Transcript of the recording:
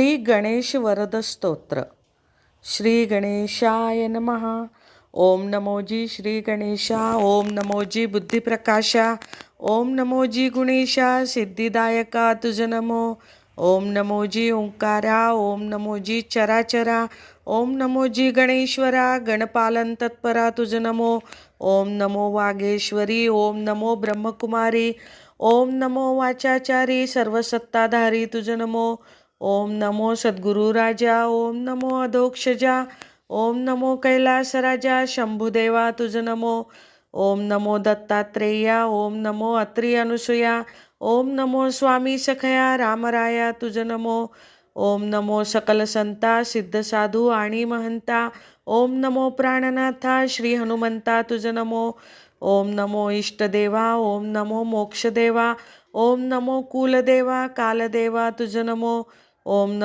श्री गणेश वरद स्तोत्र. श्री गणेशाय नमः. ओम नमोजी श्री गणेशा. ओम नमोजी बुद्धिप्रकाशा. ओम नमोजी गुणेशा सिद्धिदायका तुझ नमो. ओम नमोजी ओंकारा. ओम नमोजी चराचरा. ओम नमोजी गणेश्वरा गणपालन तत्परा तुझ नमो. ओम नमो वागेश्वरी. ओम नमो ब्रह्मकुमारी. ओम नमो वाचाचारी सर्वसत्ताधारी तुझ नमो. ओम नमो सद्गुरु राजा. ओम नमो अधोक्षजा. ओम नमो कैलासराजा शंभुदेवा तुझ नमो. ओम नमो दत्तात्रेया. ओम नमो अत्री अनुसुया. ओम नमो स्वामी सखया रामराया तुझ नमो. ओम नमो सकल संता सिद्ध साधू आणि महंता. ओम नमो प्राणनाथा श्री हनुमंता तुझ नमो. ओम नमो इष्टदेवा. ओम नमो मोक्षदेवा. ओम नमो कुलदेवा कालदेवा तुझ नमो. ओम नमो